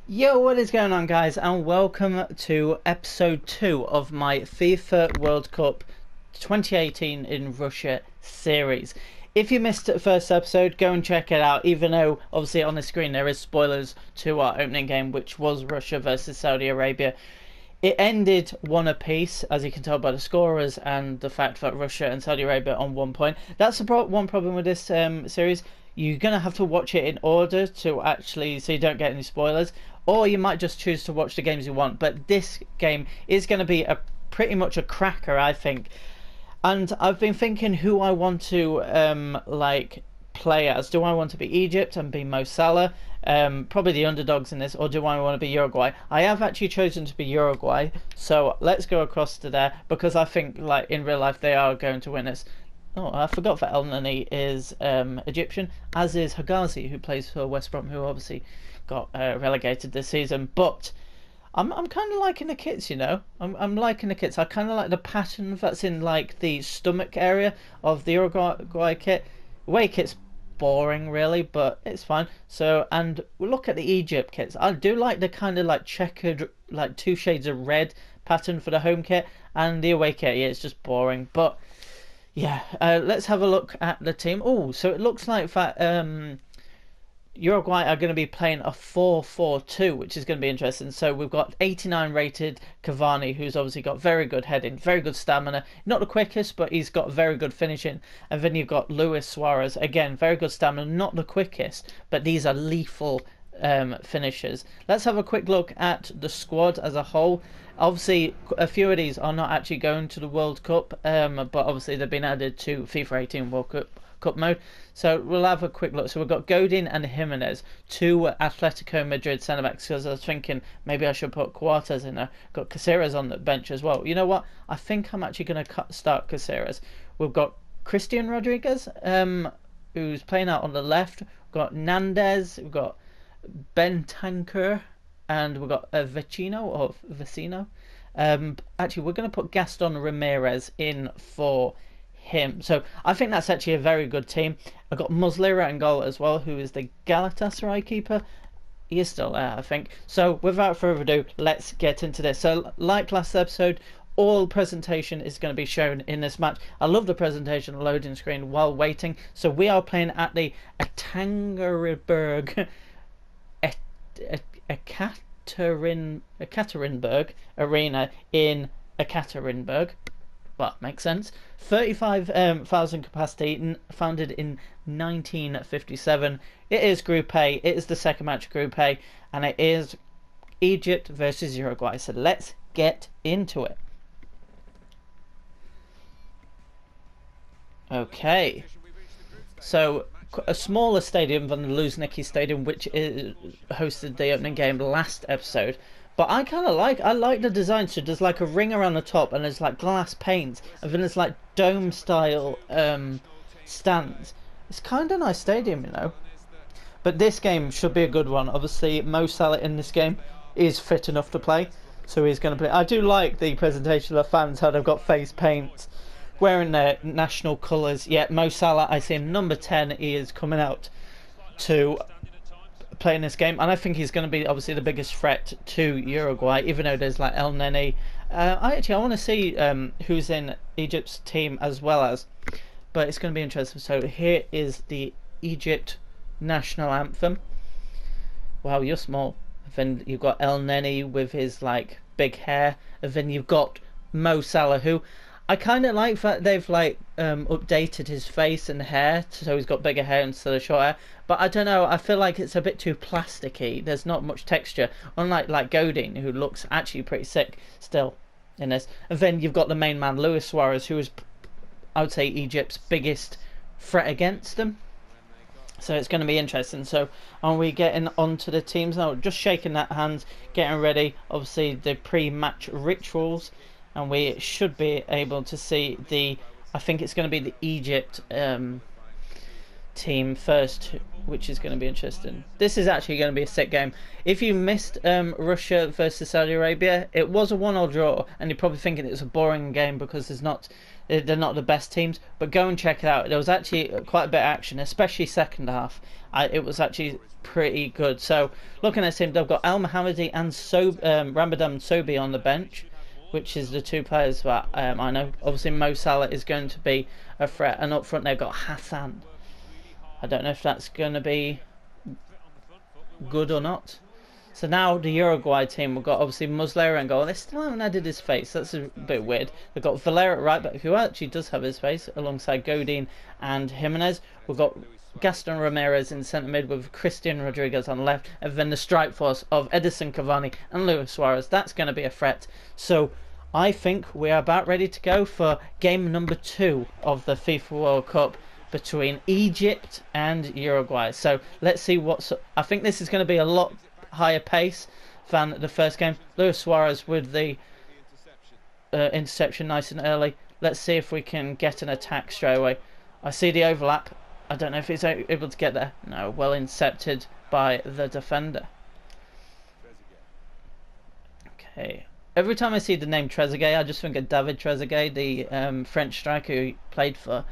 Yo, what is going on, guys, and welcome to episode 2 of my FIFA World Cup 2018 in Russia series. If you missed the first episode, go and check it out, even though obviously on the screen there is spoilers to our opening game, which was Russia versus Saudi Arabia. It ended one apiece, as you can tell by the scorers and the fact that Russia and Saudi Arabia on 1 point. That's the one problem with this series. You're going to have to watch it in order to actually, so you don't get any spoilers, or you might just choose to watch the games you want. But this game is going to be pretty much a cracker, I think. And I've been thinking who I want to play as. Do I want to be Egypt and be Mo Salah? Probably the underdogs in this, or do I want to be Uruguay? I have actually chosen to be Uruguay, so let's go across to there because I think, like, in real life they are going to win this. Oh, I forgot that El Nani is Egyptian, as is Hagazi, who plays for West Brom, who obviously got relegated this season. But I'm kind of liking the kits, you know. I'm liking the kits. I kind of like the pattern that's in like the stomach area of the Uruguay kit. Away kit's boring, really, but it's fine. So, and we'll look at the Egypt kits. I do like the kind of like checkered, like two shades of red pattern for the home kit, and the away kit, yeah, it's just boring. But yeah, let's have a look at the team. Oh, so it looks like that Uruguay are going to be playing a 4-4-2, which is going to be interesting. So we've got 89 rated Cavani, who's obviously got very good heading, very good stamina. Not the quickest, but he's got very good finishing. And then you've got Luis Suarez, again, very good stamina, not the quickest, but these are lethal finishers. Let's have a quick look at the squad as a whole. Obviously, a few of these are not actually going to the World Cup, but obviously they've been added to FIFA 18 World Cup mode. So we'll have a quick look. So we've got Godin and Jimenez, two Atletico Madrid centre backs. Because I was thinking maybe I should put Coates in there. Got Caceres on the bench as well. You know what? I think I'm actually going to start Caceres. We've got Christian Rodriguez, who's playing out on the left. We've got Nandez. We've got Bentancur, and we've got Vecino. Actually, we're going to put Gaston Ramirez in for him. So I think that's actually a very good team. I've got Muslera in goal as well, who is the Galatasaray keeper. He is still there, I think. So without further ado, let's get into this. So like last episode, all presentation is going to be shown in this match. I love the presentation loading screen while waiting. So we are playing at the Ekaterinburg Arena in Ekaterinburg. Well, makes sense. 35,000 capacity, founded in 1957. It is Group A. It is the second match of Group A, and it is Egypt versus Uruguay. So let's get into it. Okay. So a smaller stadium than the Luzhniki Stadium, which hosted the opening game last episode. But I like the design. So there's like a ring around the top, and there's like glass panes, and then there's like dome style stands. It's kind of nice stadium, you know. But this game should be a good one. Obviously, Mo Salah in this game is fit enough to play, so he's going to play. I do like the presentation of the fans, how they've got face paint, wearing their national colours. Yet Mo Salah, I see him number 10. He is coming out to playing this game, and I think he's going to be obviously the biggest threat to Uruguay, even though there's like El Neni. I want to see who's in Egypt's team as well as, but it's going to be interesting. So here is the Egypt national anthem. Wow, you're small. Then you've got El Neni with his like big hair, and then you've got Mo Salah, who I kind of like that they've like updated his face and hair, so he's got bigger hair instead of short hair. But I don't know, I feel like it's a bit too plasticky. There's not much texture, unlike like Godin, who looks actually pretty sick still in this. And then you've got the main man, Luis Suarez, who is, I would say, Egypt's biggest threat against them. So it's going to be interesting. So are we getting onto the teams now? Just shaking that hand, getting ready. Obviously the pre-match rituals. And we should be able to see I think it's going to be the Egypt team first, which is going to be interesting. This is actually going to be a sick game. If you missed Russia versus Saudi Arabia, it was a 1-1 draw, and you're probably thinking it was a boring game because there's not They're not the best teams, but go and check it out. There was actually quite a bit of action, especially second half. It was actually pretty good. So looking at this team, they've got Al Mohammadi and Ramadan Sobi on the bench, which is the two players that I know. Obviously Mo Salah is going to be a threat, and up front they've got Hassan. I don't know if that's going to be good or not. So now the Uruguay team, we've got obviously Muslera in goal. They still haven't added his face. That's a bit weird. They've got Valera at right back, who actually does have his face, alongside Godin and Jimenez. We've got Gaston Ramirez in centre mid with Christian Rodriguez on the left, and then the strike force of Edison Cavani and Luis Suarez. That's going to be a threat. So I think we are about ready to go for game number 2 of the FIFA World Cup between Egypt and Uruguay. So let's see what's... I think this is going to be a lot higher pace than the first game. Luis Suarez with the interception nice and early. Let's see if we can get an attack straight away. I see the overlap. I don't know if he's able to get there. No, well intercepted by the defender. Okay. Every time I see the name Trezeguet, I just think of David Trezeguet, the French striker who played for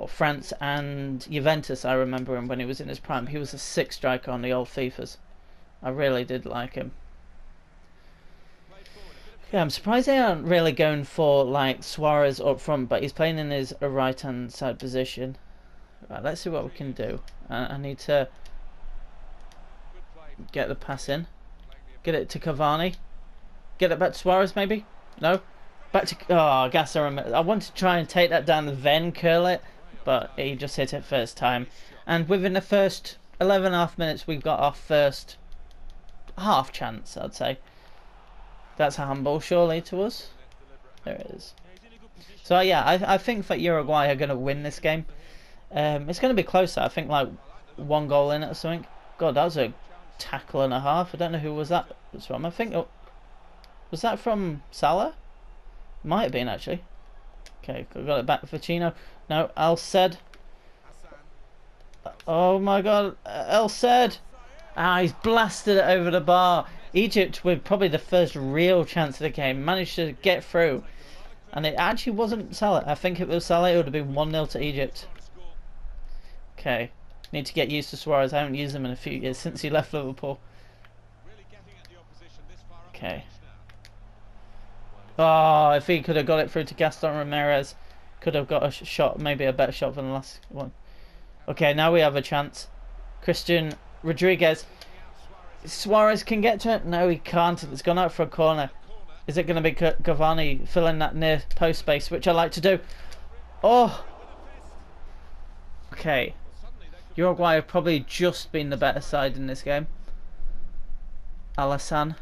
France and Juventus. I remember him when he was in his prime. He was a 6th striker on the old FIFAs. I really did like him. Yeah, I'm surprised they aren't really going for like Suarez up front, but he's playing in his right-hand side position. Right, let's see what we can do. I need to get the pass in. Get it to Cavani. Get it back to Suarez, maybe? No? Back to... Oh, I wanted to try and take that down and then curl it, but he just hit it first time. And within the first 11.5 minutes, we've got our first half chance, I'd say. That's a handball, surely, to us. There it is. So, yeah, I think that Uruguay are going to win this game. It's going to be closer. I think, like, 1 goal in it or something. God, that was a tackle and a half. I don't know who was that from. I think... Oh, was that from Salah? Might have been, actually. Okay, got it back for Chino. No, Al Said. Oh my god, El Said. Ah, he's blasted it over the bar. Egypt, with probably the first real chance of the game, managed to get through. And it actually wasn't Salah. I think if it was Salah, it would have been 1-0 to Egypt. Okay, need to get used to Suarez. I haven't used him in a few years since he left Liverpool. Okay. Oh, if he could have got it through to Gaston Ramirez, could have got a shot, maybe a better shot than the last one. Okay, now we have a chance. Christian Rodriguez. Suarez can get to it. No, he can't. It's gone out for a corner. Is it going to be Cavani filling that near post space, which I like to do? Oh! Okay. Uruguay have probably just been the better side in this game. Alassane.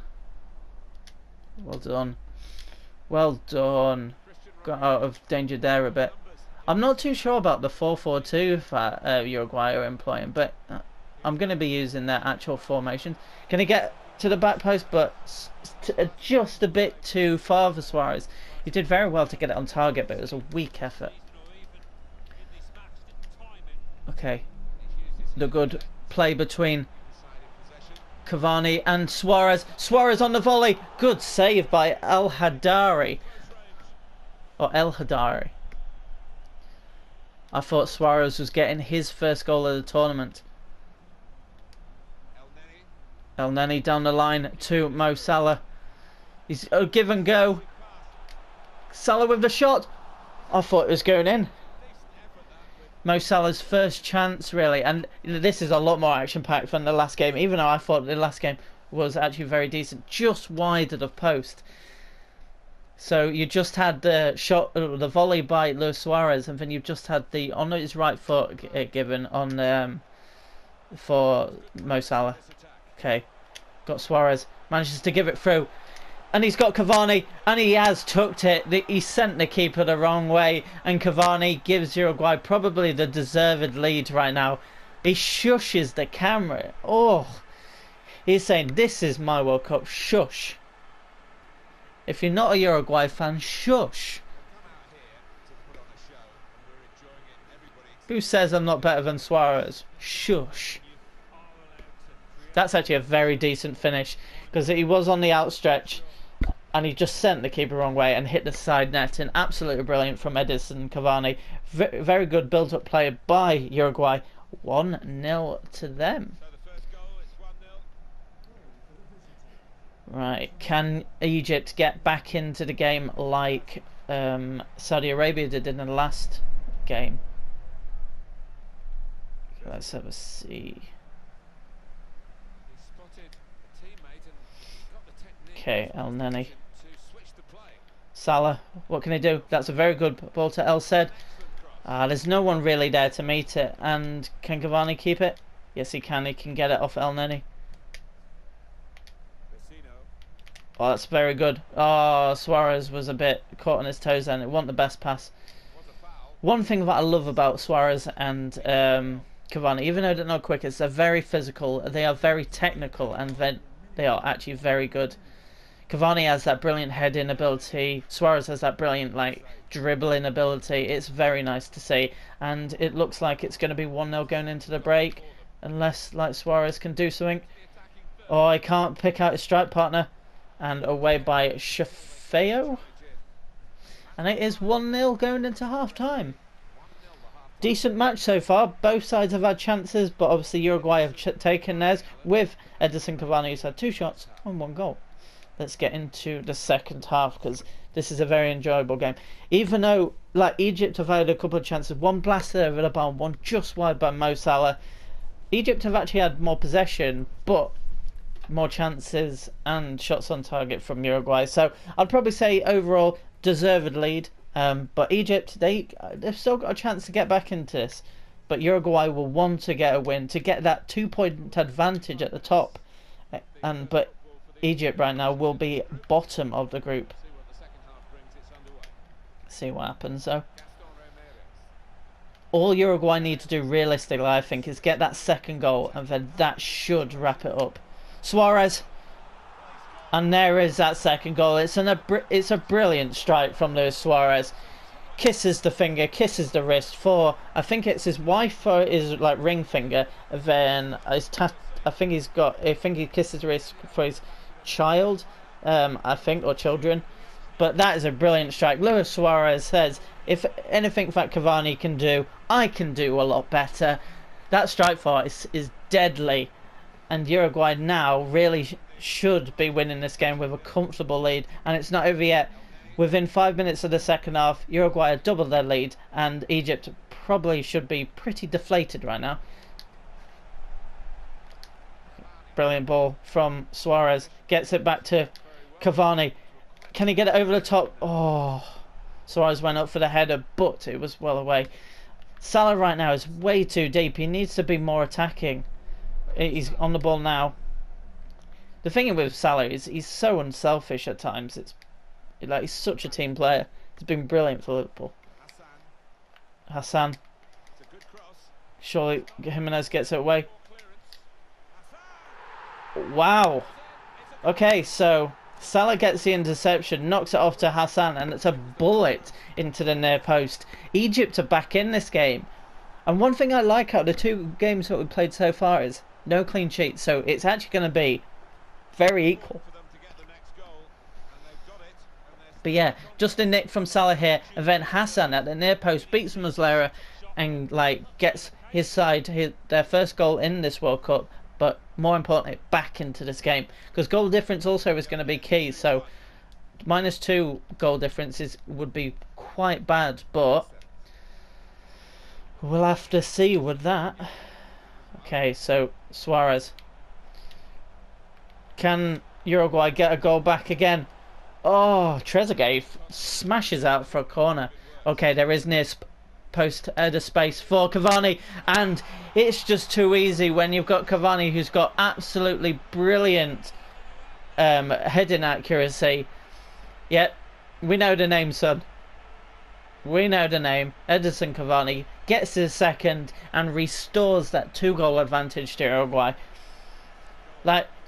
Well done. Well done. Got out of danger there a bit. I'm not too sure about the 4-4-2 that Uruguay are employing, but I'm going to be using their actual formation. Can he get to the back post, but just a bit too far for Suarez? He did very well to get it on target, but it was a weak effort. Okay. The good play between Cavani and Suarez. Suarez on the volley. Good save by El Hadari. Or El Hadari. I thought Suarez was getting his first goal of the tournament. El Neni down the line to Mo Salah. He's a give and go. Salah with the shot. I thought it was going in. Mo Salah's first chance, really, and this is a lot more action-packed than the last game, even though I thought the last game was actually very decent, just wide of the post. So you just had the shot, the volley by Luis Suarez, and then you've just had the on his right foot given on for Mo Salah. Okay, got Suarez, manages to give it through. And he's got Cavani, and he has tucked it. He sent the keeper the wrong way, and Cavani gives Uruguay probably the deserved lead right now. He shushes the camera. Oh, he's saying, this is my World Cup, shush. If you're not a Uruguay fan, shush. Who says I'm not better than Suarez? Shush. That's actually a very decent finish, because he was on the outstretch. and he just sent the keeper wrong way and hit the side net. And absolutely brilliant from Edison Cavani. Very good build-up play by Uruguay. 1-0 to them. Right, can Egypt get back into the game like Saudi Arabia did in the last game? Let's have a see. Okay, El Neni. Salah, what can he do? That's a very good ball to El Said. There's no one really there to meet it. And can Cavani keep it? Yes, he can. He can get it off El Neni. Oh, that's very good. Oh, Suarez was a bit caught on his toes then. It wasn't the best pass. One thing that I love about Suarez and Cavani, even though they're not quick, is they're very physical. They are very technical, and they are actually very good. Cavani has that brilliant heading ability. Suarez has that brilliant dribbling ability. It's very nice to see, and it looks like it's going to be 1-0 going into the break, unless Suarez can do something. Oh, I can't pick out his strike partner, and away by Shafeo. And it is 1-0 going into half time. Decent match so far. Both sides have had chances, but obviously Uruguay have taken theirs with Edison Cavani, who's had 2 shots and 1 goal. Let's get into the second half, because this is a very enjoyable game. Even though Egypt have had a couple of chances, one blasted over the bar, one just wide by Mo Salah. Egypt have actually had more possession, but more chances and shots on target from Uruguay. So I'd probably say overall deserved lead. But Egypt, they've still got a chance to get back into this. But Uruguay will want to get a win to get that 2-point advantage at the top. But Egypt right now will be bottom of the group. See what happens though. All Uruguay need to do realistically, I think, is get that second goal, and then that should wrap it up. Suarez, and there is that second goal. It's a brilliant strike from Luis Suarez. Kisses the finger, kisses the wrist for, I think it's his wife or his ring finger. Then I think he kisses the wrist for his child, I think, or children. But that is a brilliant strike. Luis Suarez says, if anything that Cavani can do, I can do a lot better. That strike force is deadly. And Uruguay now really should be winning this game with a comfortable lead. And it's not over yet. Within 5 minutes of the second half, Uruguay have doubled their lead. And Egypt probably should be pretty deflated right now. Brilliant ball from Suarez. Gets it back to Cavani. Can he get it over the top? Oh, Suarez went up for the header, but it was well away. Salah right now is way too deep. He needs to be more attacking. He's on the ball now. The thing with Salah is he's so unselfish at times. It's he's such a team player. He's been brilliant for Liverpool. Hassan. Surely Jimenez gets it away. Wow. Okay, so Salah gets the interception, knocks it off to Hassan, and it's a bullet into the near post. Egypt are back in this game. And one thing I like out of the 2 games that we've played so far is no clean sheets. So it's actually going to be very equal. But yeah, just a nick from Salah here, and then Hassan at the near post beats Muslera and gets his side their first goal in this World Cup. But more importantly, back into this game, because goal difference also is going to be key. So -2 goal differences would be quite bad, but we'll have to see with that. Okay, so Suarez. Can Uruguay get a goal back again? Oh, Trezeguet smashes out for a corner. Okay, there is near post header space for Cavani, and it's just too easy when you've got Cavani, who's got absolutely brilliant heading accuracy. Yet, we know the name, son. We know the name. Edison Cavani gets his second and restores that 2-goal advantage to Uruguay.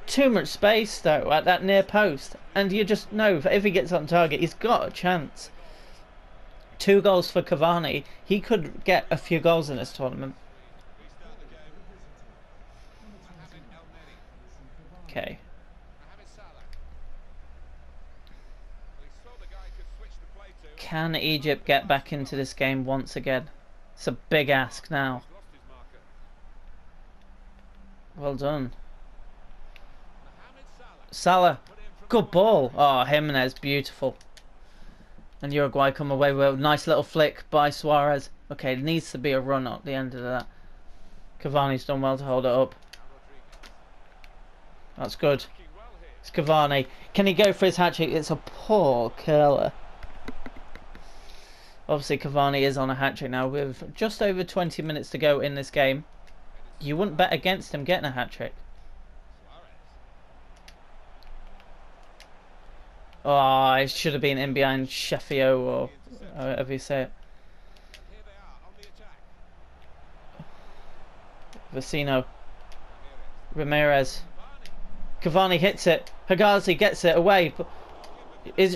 Too much space though at that near post, and you just know that if he gets on target, he's got a chance. 2 goals for Cavani. He could get a few goals in this tournament. Okay. Can Egypt get back into this game once again? It's a big ask now. Well done. Salah. Good ball. Oh, Jimenez, beautiful. And Uruguay come away with a nice little flick by Suarez. Okay, it needs to be a run at the end of that. Cavani's done well to hold it up. That's good. It's Cavani. Can he go for his hat-trick? It's a poor curler. Obviously, Cavani is on a hat-trick now with just over 20 minutes to go in this game. You wouldn't bet against him getting a hat-trick. Oh, it should have been in behind Sheffio, or however you say it. Vecino. Ramirez. Cavani hits it. Higazi gets it away.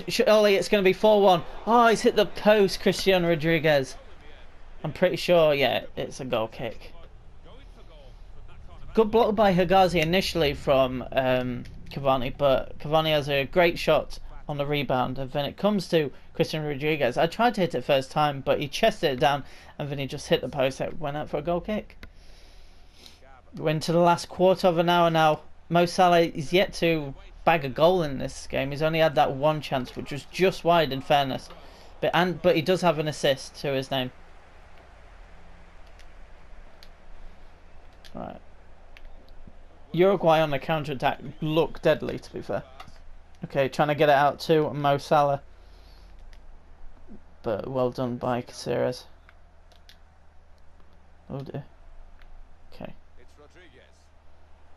Surely it's going to be 4-1. Oh, he's hit the post, Cristiano Rodriguez. I'm pretty sure, yeah, it's a goal kick. Good block by Higazi initially from Cavani, but Cavani has a great shot on the rebound. And then it comes to Cristiano Rodriguez. I tried to hit it first time, but he chested it down, and then he just hit the post. It went out for a goal kick. We're into the last quarter of an hour now. Mo Salah is yet to bag a goal in this game. He's only had that one chance, which was just wide, in fairness. But he does have an assist to his name. Right. Uruguay on the counter-attack look deadly, to be fair. Okay, trying to get it out to Mo Salah. But well done by Caceres. Oh dear. Okay.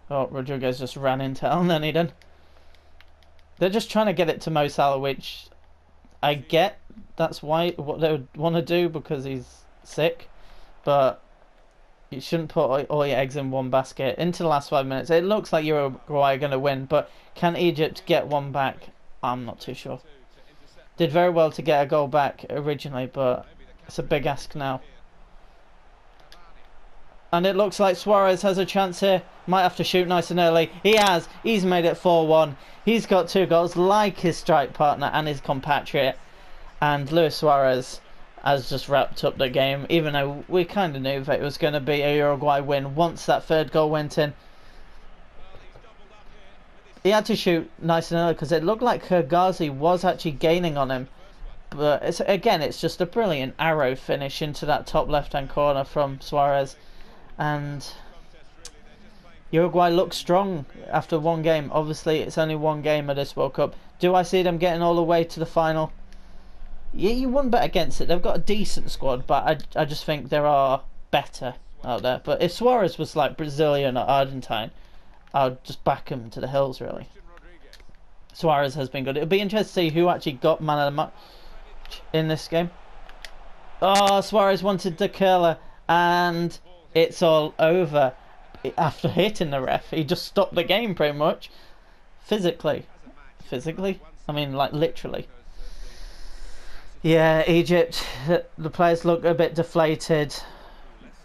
Oh, Rodriguez just ran into El Neniden. They're just trying to get it to Mo Salah, which I get. That's why what they would want to do, because he's sick. But you shouldn't put all your eggs in one basket. Into the last 5 minutes, it looks like Uruguay are going to win, but can Egypt get one back? I'm not too sure. Did very well to get a goal back originally, but it's a big ask now. And it looks like Suarez has a chance here. Might have to shoot nice and early. He has. He's made it 4-1. He's got 2 goals, like his strike partner and his compatriot. And Luis Suarez has just wrapped up the game, even though we kind of knew that it was going to be a Uruguay win once that 3rd goal went in. He had to shoot nice and early because it looked like Higazi was actually gaining on him. But it's just a brilliant arrow finish into that top left-hand corner from Suarez. And Uruguay looks strong after one game. Obviously, it's only one game of this World Cup. Do I see them getting all the way to the final? Yeah, you wouldn't bet against it. They've got a decent squad, but I just think there are better out there. But if Suarez was like Brazilian or Argentine, I'd just back him to the hills, really. Suarez has been good. It'll be interesting to see who actually got man of the match in this game. Oh, Suarez wanted the curler, and it's all over after hitting the ref. He just stopped the game pretty much. Physically. I mean, like, literally. Yeah, Egypt, the players look a bit deflated.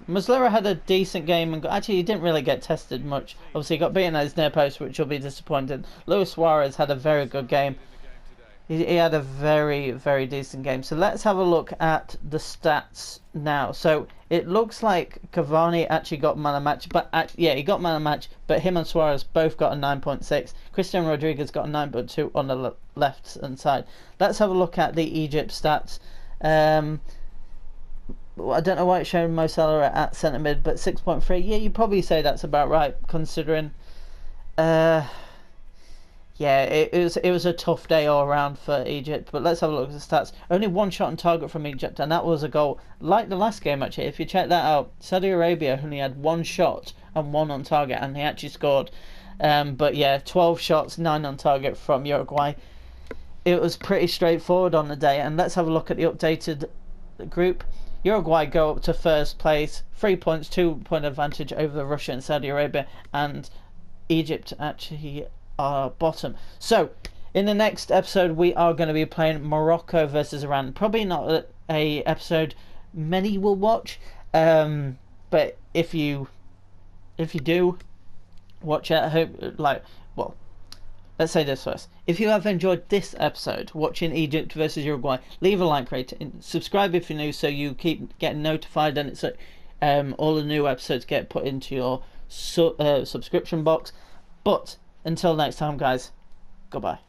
Muslera had a decent game, and actually he didn't really get tested much. Obviously he got beaten at his near post, which will be disappointing. Luis Suarez had a very good game. He had a very, very decent game. So let's have a look at the stats now. So it looks like Cavani actually got man of match, but yeah, he got man of match. But him and Suarez both got a 9.6. Cristiano Rodriguez got a 9.2 on the left hand side. Let's have a look at the Egypt stats. I don't know why it's showing Mo Salah at centre mid, but 6.3. Yeah, you probably say that's about right, considering. Yeah, it was a tough day all around for Egypt, but let's have a look at the stats. Only 1 shot on target from Egypt, and that was a goal. Like the last game, actually, if you check that out, Saudi Arabia only had 1 shot and 1 on target, and they actually scored. But yeah, 12 shots, 9 on target from Uruguay. It was pretty straightforward on the day, and let's have a look at the updated group. Uruguay go up to 1st place, 3 points, 2-point advantage over Russia and Saudi Arabia, and Egypt actually are bottom. So in the next episode we are going to be playing Morocco versus Iran. Probably not a episode many will watch, but if you do watch it, I hope, let's say this first. If you have enjoyed this episode, watching Egypt versus Uruguay, leave a like, rate, and subscribe if you're new, so you keep getting notified, and it's all the new episodes get put into your subscription box. But until next time, guys, goodbye.